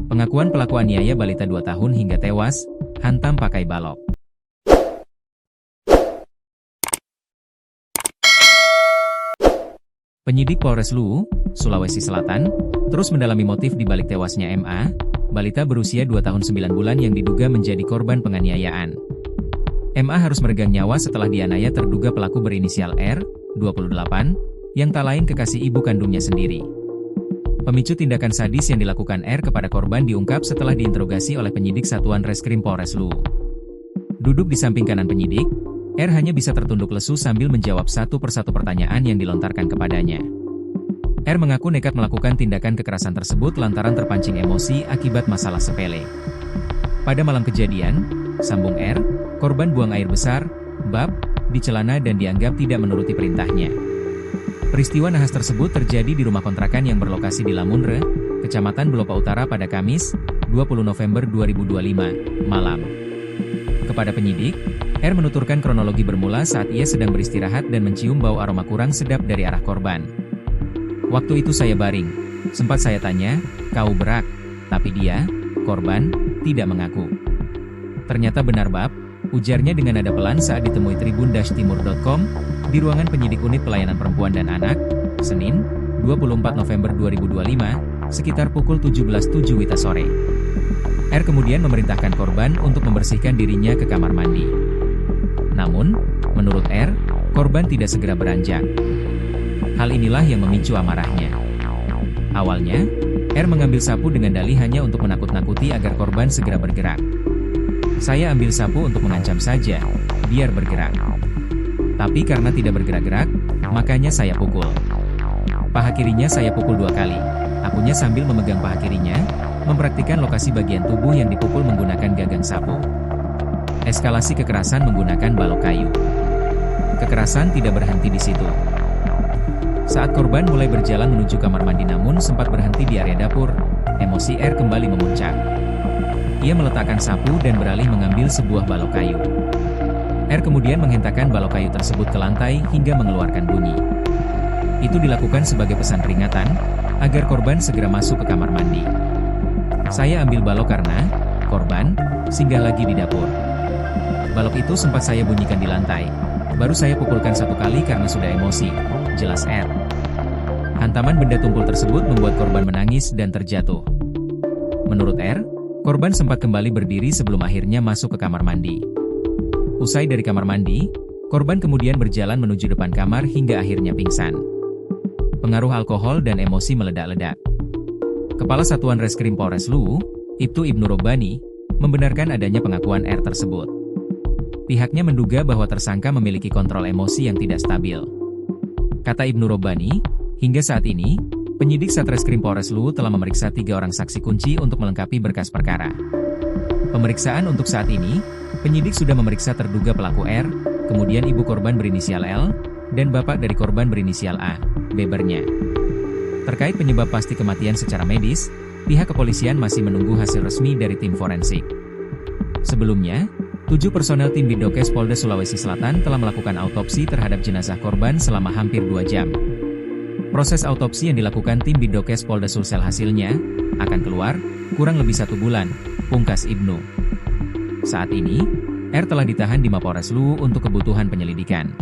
Pengakuan pelaku aniaya balita 2 tahun hingga tewas, hantam pakai balok. Penyidik Polres Luwu, Sulawesi Selatan, terus mendalami motif di balik tewasnya MA, balita berusia 2 tahun 9 bulan yang diduga menjadi korban penganiayaan. MA harus meregang nyawa setelah dianiaya terduga pelaku berinisial R, 28, yang tak lain kekasih ibu kandungnya sendiri. Pemicu tindakan sadis yang dilakukan R kepada korban diungkap setelah diinterogasi oleh penyidik Satuan Reskrim Polres Luwu. Duduk di samping kanan penyidik, R hanya bisa tertunduk lesu sambil menjawab satu persatu pertanyaan yang dilontarkan kepadanya. R mengaku nekat melakukan tindakan kekerasan tersebut lantaran terpancing emosi akibat masalah sepele. Pada malam kejadian, sambung R, korban buang air besar, bab, di celana dan dianggap tidak menuruti perintahnya. Peristiwa nahas tersebut terjadi di rumah kontrakan yang berlokasi di Lamunre, Kecamatan Belopa Utara pada Kamis, 20 November 2025, malam. Kepada penyidik, R menuturkan kronologi bermula saat ia sedang beristirahat dan mencium bau aroma kurang sedap dari arah korban. Waktu itu saya baring. Sempat saya tanya, "Kau berak?" Tapi dia, korban, tidak mengaku. Ternyata benar bab, ujarnya dengan nada pelan saat ditemui tribun-timur.com, di ruangan penyidik unit pelayanan perempuan dan anak, Senin, 24 November 2025, sekitar pukul 17.07 WITA sore. R kemudian memerintahkan korban untuk membersihkan dirinya ke kamar mandi. Namun, menurut R, korban tidak segera beranjak. Hal inilah yang memicu amarahnya. Awalnya, R mengambil sapu dengan dalih hanya untuk menakut-nakuti agar korban segera bergerak. "Saya ambil sapu untuk mengancam saja, biar bergerak. Tapi karena tidak bergerak-gerak, makanya saya pukul. Paha kirinya saya pukul 2 kali. Akunya sambil memegang paha kirinya, mempraktikkan lokasi bagian tubuh yang dipukul menggunakan gagang sapu. Eskalasi kekerasan menggunakan balok kayu. Kekerasan tidak berhenti di situ. Saat korban mulai berjalan menuju kamar mandi namun sempat berhenti di area dapur, emosi R kembali memuncak. Ia meletakkan sapu dan beralih mengambil sebuah balok kayu. R kemudian menghentakkan balok kayu tersebut ke lantai hingga mengeluarkan bunyi. Itu dilakukan sebagai pesan peringatan, agar korban segera masuk ke kamar mandi. "Saya ambil balok karena korban singgah lagi di dapur. Balok itu sempat saya bunyikan di lantai. Baru saya pukulkan 1 kali karena sudah emosi," jelas R. Hantaman benda tumpul tersebut membuat korban menangis dan terjatuh. Menurut R, korban sempat kembali berdiri sebelum akhirnya masuk ke kamar mandi. Usai dari kamar mandi, korban kemudian berjalan menuju depan kamar hingga akhirnya pingsan. Pengaruh alkohol dan emosi meledak-ledak. Kepala Satuan Reskrim Polres Luwu, Ibtu Ibnu Robbani, membenarkan adanya pengakuan R tersebut. Pihaknya menduga bahwa tersangka memiliki kontrol emosi yang tidak stabil. Kata Ibnu Robbani, hingga saat ini, penyidik Satreskrim Polres Luwu telah memeriksa 3 orang saksi kunci untuk melengkapi berkas perkara. Pemeriksaan untuk saat ini, penyidik sudah memeriksa terduga pelaku R, kemudian ibu korban berinisial L, dan bapak dari korban berinisial A, bebernya. Terkait penyebab pasti kematian secara medis, pihak kepolisian masih menunggu hasil resmi dari tim forensik. Sebelumnya, 7 personel tim Bidokes Polda Sulawesi Selatan telah melakukan autopsi terhadap jenazah korban selama hampir 2 jam. Proses autopsi yang dilakukan tim Bidokes Polda Sulsel hasilnya akan keluar kurang lebih 1 bulan, pungkas Ibnu. Saat ini, R telah ditahan di Mapolres Luwu untuk kebutuhan penyelidikan.